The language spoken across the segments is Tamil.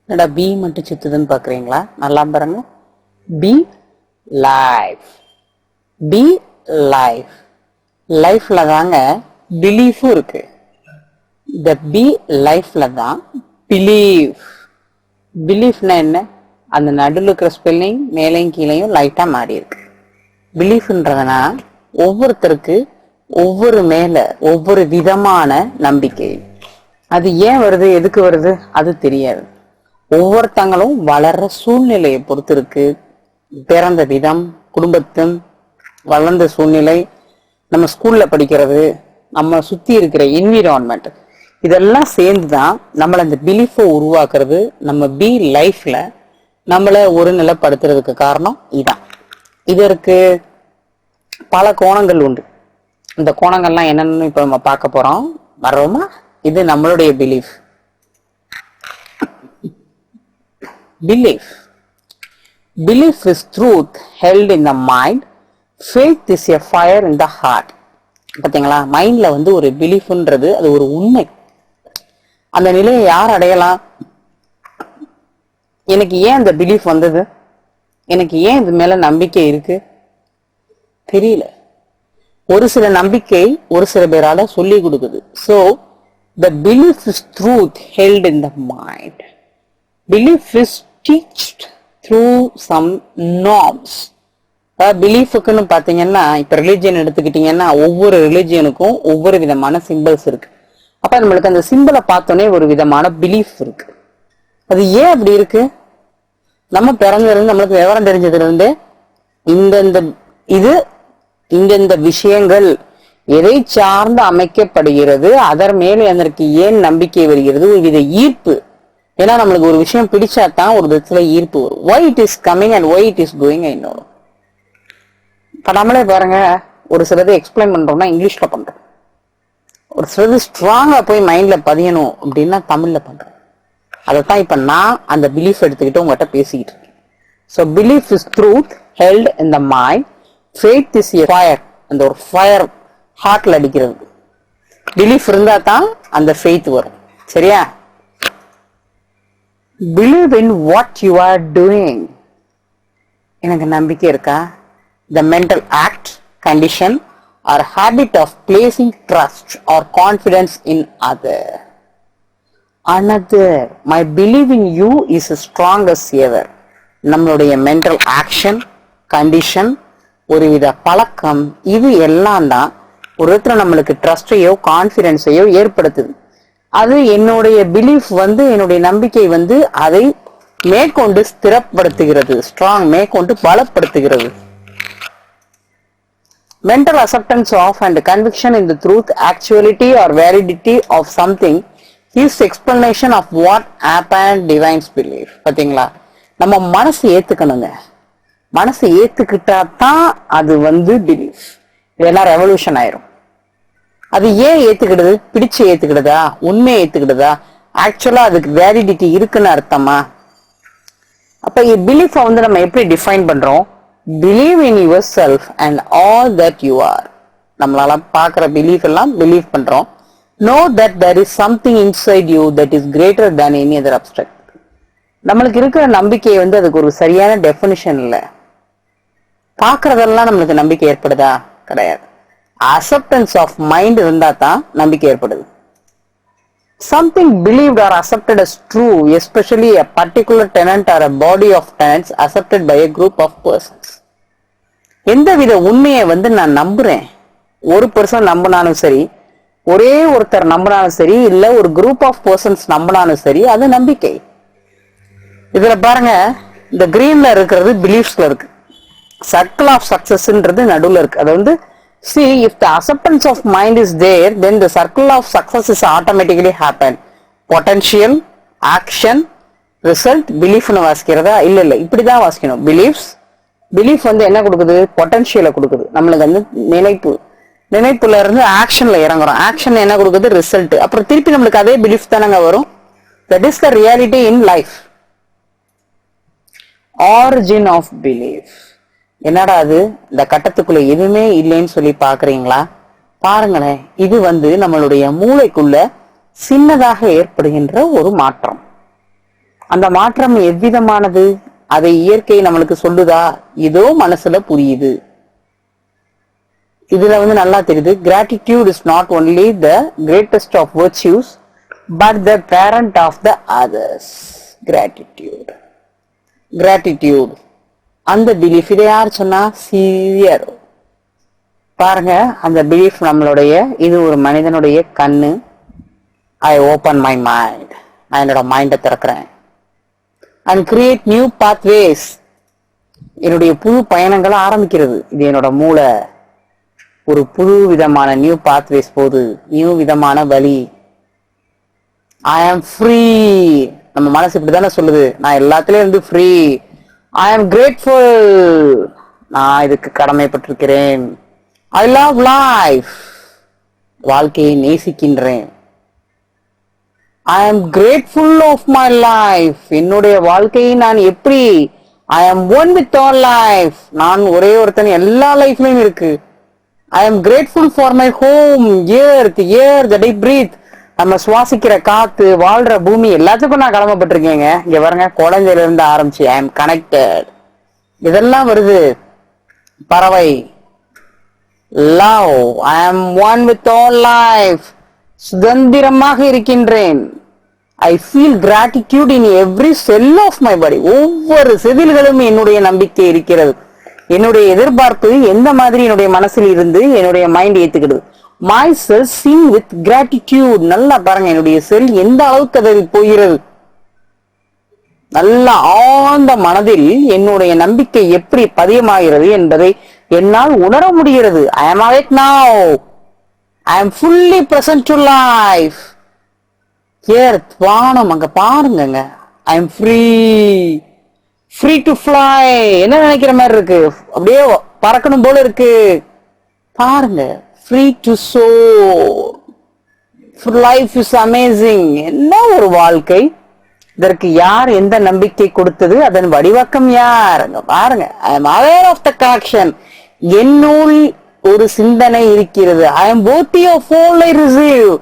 என்னடா பி மட்டும் சுத்துதுன்னு பாக்குறீங்களா? நல்லா பாருங்க. Be life, be life. லைஃப்ல தாங்க பிலீஃபும் இருக்கு. இந்த பி லைஃப்ல தான் பிலீஃப். பிலீஃப்னா என்ன? அந்த நடுவில் இருக்கிற ஸ்பெல்லிங் மேலையும் கீழையும் லைட்டா மாறி இருக்கு. பிலீஃப்ன்றதுனா ஒவ்வொருத்தருக்கு ஒவ்வொரு மேல ஒவ்வொரு விதமான நம்பிக்கை. அது ஏன் வருது, எதுக்கு வருது அது தெரியாது. ஒவ்வொருத்தங்களும் வளர்ற சூழ்நிலையை பொறுத்து இருக்கு. பிறந்த விதம், குடும்பத்தின் வளர்ந்த சூழ்நிலை, நம்ம ஸ்கூல்ல படிக்கிறது, நம்ம சுத்தி இருக்கிற என்விரான்மெண்ட், இதெல்லாம் சேர்ந்துதான் நம்மள அந்த பிலீஃபை உருவாக்குறது. நம்ம பி லைஃப்ல நம்மள ஒரு நிலைப்படுத்துறதுக்கு காரணம் இதான். இதற்கு பல கோணங்கள் உண்டு. இந்த கோணங்கள்லாம் என்னன்னு இப்ப நம்ம பார்க்க போறோம். வர்றோமா? இது நம்மளுடைய belief. Belief, belief is truth held in the mind. Faith is a fire in the heart. பாத்தீங்களா? மைண்ட்ல வந்து ஒரு பிலீஃப்ன்றது அது ஒரு உண்மை. அந்த நிலையை யார் அடையலாம்? எனக்கு ஏன் அந்த பிலீஃப் வந்தது, எனக்கு ஏன் இது மேல நம்பிக்கை இருக்கு தெரியல. ஒரு சில நம்பிக்கை ஒரு சில பேரால சொல்லி கொடுக்குது. So the belief is truth held in the mind. Belief is teached through some norms. பிலீஃபுக்குன்னு பாத்தீங்கன்னா, இப்ப ரிலிஜியன் எடுத்துக்கிட்டீங்கன்னா ஒவ்வொரு ரிலிஜியனுக்கும் ஒவ்வொரு விதமான சிம்பிள்ஸ் இருக்கு. அப்ப நம்மளுக்கு அந்த சிம்பிளை பார்த்தோன்னே ஒரு விதமான பிலீஃப் இருக்கு. அது ஏன் அப்படி இருக்கு? நம்ம பிறந்ததுல நம்மளுக்கு விவரம் தெரிஞ்சதுல இருந்து இந்த விஷயங்கள் எதை சார்ந்து அமைக்கப்படுகிறது, அதன் மேலே அதற்கு ஏன் நம்பிக்கை வருகிறது, ஒரு வித ஈர்ப்பு. ஏன்னா நம்மளுக்கு ஒரு விஷயம் பிடிச்சாதான் ஒரு விதத்துல ஈர்ப்பு வரும். why it is coming and why it is going I know. இப்ப நம்மளே பாருங்க, ஒரு சிலது எக்ஸ்பிளைன் பண்றோம்னா இங்கிலீஷ்ல பண்றோம், ஒரு சிலது ஸ்ட்ராங்கா போய் மைண்ட்ல பதியணும் அப்படின்னா தமிழ்ல பண்றோம். அதைத்தான் இப்ப நான் அந்த பிலீஃப் எடுத்துக்கிட்டு உங்ககிட்ட பேசிக்கிட்டு இருக்கேன். So belief is truth held in the mind. Faith is a fire. அந்த ஒரு ஃபயர் ஹார்ட்ல அடிக்கிறது. பிலீஃப் இருந்தா தான் அந்த ஃபெய்த் வரும். சரியா? Believe in what you are doing. எனக்கு நம்பிக்கை இருக்கா? The mental act, condition or habit of placing trust or confidence in another. My belief in you is as strong as ever. நம்மளுடைய mental action, condition, ஒரு வித பழக்கம், இது எல்லாம் தான் ஒரு இடத்துல நம்மளுக்கு ட்ரஸ்டையோ கான்பிடன்ஸையோ ஏற்படுத்துது. அது என்னுடைய பிலீஃப் வந்து, என்னுடைய நம்பிக்கை வந்து அதை மேற்கொண்டு ஸ்திரப்படுத்துகிறது, ஸ்ட்ராங் மேற்கொண்டு பலப்படுத்துகிறது. Mental acceptance of and conviction in the truth, actuality or validity of something is explanation of what happen divines belief. பாத்தீங்களா? நம்ம மனசு ஏத்துக்கணுங்க. மனசு ஏத்துக்கிட்டா தான் அது வந்து பிலீஃப். இதெல்லாம் ரெவல்யூஷன் ஆயிரும். அது ஏன் ஏத்துக்கிடுது? பிடிச்சு ஏத்துக்கிடுதா? உண்மையை ஏத்துக்கிடுதா? ஆக்சுவலா அதுக்கு வேலிடிட்டி இருக்குன்னு அர்த்தமா? அப்ப பிலீஃபை வந்து நம்ம எப்படி டிஃபைன் பண்றோம்? Believe in yourself and all that you are. நம்மளால பாக்குற பிலீஃப் எல்லாம் பிலீவ் பண்றோம். Know that there is something inside you that is greater than any other abstract. நம்மளுக்கு இருக்கிற நம்பிக்கை வந்து அதுக்கு ஒரு சரியான டெஃபினிஷன் இல்லை. பாக்குறதெல்லாம் நம்மளுக்கு நம்பிக்கை ஏற்படுதா? கிடையாது. அக்செப்டன்ஸ் ஆஃப் மைண்ட் இருந்தா தான் நம்பிக்கை ஏற்படுது. Something believed or accepted as true, especially a particular tenant or a body of tenants accepted by a group of persons. எந்த வித உண்மையை வந்து நான் நம்புறேன், ஒரு பர்சன் நம்பினாலும் சரி, ஒரே ஒருத்தர் நம்பினாலும் சரி, இல்ல ஒரு குரூப் ஆஃப் பர்சன்ஸ் நம்பினாலும் சரி, அது நம்பிக்கை. இதுல பாருங்க, இந்த கிரீன்ல இருக்கிறது பிலீஃப்ஸ்ல இருக்கு. சர்க்கிள் ஆஃப் சக்சஸ்ன்றது நடுவுல இருக்கு. அது வந்து see, if the acceptance of mind is there, then the circle of success is automatically happen. Potential, action, result, belief னு வாசிக்கிறதா? இல்ல இப்படிதான் வாசிக்கணும். belief வந்து என்ன கொடுக்குது? பொட்டன்ஷியலை கொடுக்குது. நம்மளுக்கு வந்து நினைப்புல இருந்து ஆக்ஷன்ல இறங்குறோம். ஆக்ஷன் என்ன கொடுக்குது? ரிசல்ட். அப்புறம் திருப்பி நம்மளுக்கு அதே பிலீஃப் தானங்க வரும். that is the reality in life. Origin of belief. என்னடா அது, இந்த கட்டத்துக்குள்ள எதுவுமே இல்லைன்னு சொல்லி பாக்குறீங்களா? பாருங்களேன், இது வந்து நம்மளுடைய மூளைக்குள்ள சின்னதாக ஏற்படுகின்ற ஒரு மாற்றம். அந்த மாற்றம் எவ்விதமானது, அதை இயற்கை நம்மளுக்கு சொல்லுதா? இதோ மனசுல புரியுது. இதுல நல்லா தெரியுது, gratitude is not only the greatest of virtues but the parent of the others. gratitude அந்த பிலீஃப், இதை யார் சொன்னா? சிவியர். பாருங்க, அந்த பிலீஃப் நம்மளுடைய, இது ஒரு மனிதனுடைய கண்ணு. ஐ ஓபன் மை மைண்ட், நான் என்னோட மைண்டை திறக்கிறேன். அண்ட் கிரியேட் நியூ பாத்வேஸ், என்னுடைய புது பயணங்களை ஆரம்பிக்கிறது. இது என்னோட மூளை ஒரு புது விதமான நியூ பாத்வேஸ் போது, நியூ விதமான வழி. ஐ ஆம் ஃப்ரீ. நம்ம மனசு இப்படிதானே சொல்லுது, நான் எல்லாத்துலயும் இருந்து ஃப்ரீ. ஐ ஆம் கிரேட்ஃபுல், நான் இதுக்கு கடமைப்பட்டிருக்கிறேன். ஐ லவ் லைஃப், வாழ்க்கையை நேசிக்கின்றேன். ஐ am grateful of my life, என்னுடைய வாழ்க்கையை நான் எப்படி, ஐ ஆம் ஒன் வித் ஆல் லைஃப், நான் ஒரே ஒருத்தன் எல்லா லைஃப்லயும் இருக்கு. I am grateful for my home, earth, air that I breathe, நம்ம சுவாசிக்கிற காத்து, வாழ்ற பூமி, எல்லாத்துக்கும் நான் கடமைப்பட்டிருக்கேங்க. இங்க பாருங்க, குழந்தையில இருந்து ஆரம்பிச்சு ஐ ஆம் கனெக்டட், இதெல்லாம் வருது. பறவை, லவ், ஐ ஆம் ஒன் வித் ஆல் லைஃப், சுதந்திரமாக இருக்கின்றேன். I feel gratitude in every cell of my body, ஒவ்வொரு செதில்களும் என்னுடைய நம்பிக்கை இருக்கிறது. என்னுடைய எதிர்பார்ப்பு எந்த மாதிரி என்னுடைய மனசில் இருந்து என்னுடைய மைண்ட் ஏத்துக்கிடுது. My cell sing with gratitude. நல்லா பாருங்க, என்னுடைய செல் எந்த அளவுக்கு அதை போகிறது. நல்ல ஆழ்ந்த மனதில் என்னுடைய நம்பிக்கை எப்படி பதியமாகிறது என்பதை என்னால் உணர முடிகிறது. ஐ am awake now. I am fully present to life. Earth, வானம், அங்க பாருங்க. I am free. Free to fly. என்ன நினைக்கிற மாதிரி இருக்கு? அப்படியே பறக்கணும் போல இருக்கு. பாருங்க. Free to soar. Life is amazing. என்ன ஒரு வாழ்க்கை. இதற்கு யார் எந்த நம்பிக்கை கொடுத்தது? அதன் வடிவக்கம் யார்? பாருங்க. I am aware of the connection. என்னுள் ஒரு சிந்தனை இருக்கிறது. I am worthy of all I receive.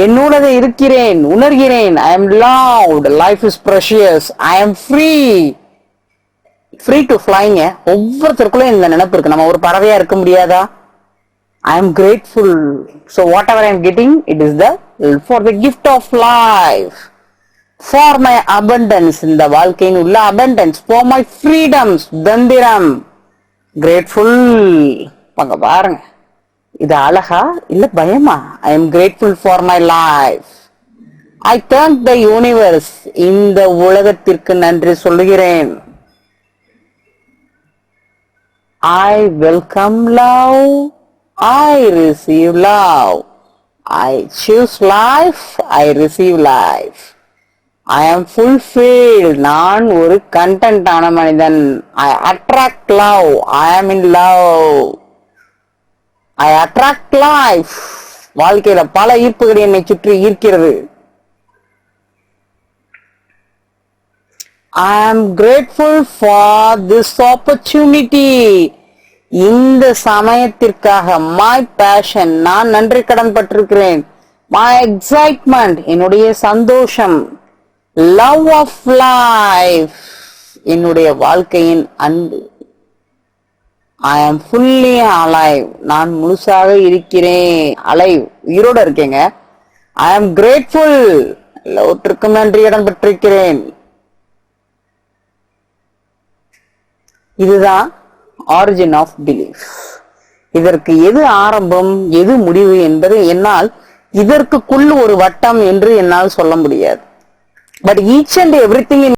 என்னுள்ளதை இருக்கிறேன், உணர்கிறேன். I am loved. Life is precious. I am free. Free to flyங்க. ஒவ்வொருத்தருக்குள்ள இந்த நினைப்பு இருக்கு. நம்ம ஒரு பறவையா இருக்க முடியாதா? I am grateful. So whatever I am getting, it is for the gift of life. For my abundance, இந்த வாழ்க்கையின் உள்ள abundance. For my freedoms, தந்திரம். Grateful. வாங்க பாருங்க, இது அழகா இல்ல பயமா? I am grateful for my life. I thank the universe. இந்த உலகத்திற்கு நன்றி சொல்லுகிறேன். I welcome love. I receive love. I choose life. I receive life. I am fulfilled. நான் ஒரு கண்டென்ட் ஆன மனிதன். I attract love. I am in love. I attract life. வாழ்க்கையில பல ஈர்ப்புகள் என்னை சுற்றி ஈர்க்கிறது. I am grateful for this opportunity. இந்த சமயத்திற்காக my passion, நான் நன்றி கடன் பட்டிருக்கிறேன். My excitement, என்னுடைய சந்தோஷம். Love of life, என்னுடைய வாழ்க்கையின் அன்பு. I am fully alive. நான் முழுசாக இருக்கிறேன். alive, உயிரோட இருக்கேங்க. I am grateful. எல்லாவற்றுக்கும் நன்றி கடன் பட்டிருக்கிறேன். இதுதான் origin of belief. இதற்கு எது ஆரம்பம், எது முடிவு என்பது என்னால் இதற்குள் ஒரு வட்டம் என்று என்னால் சொல்ல முடியாது. But each and everything in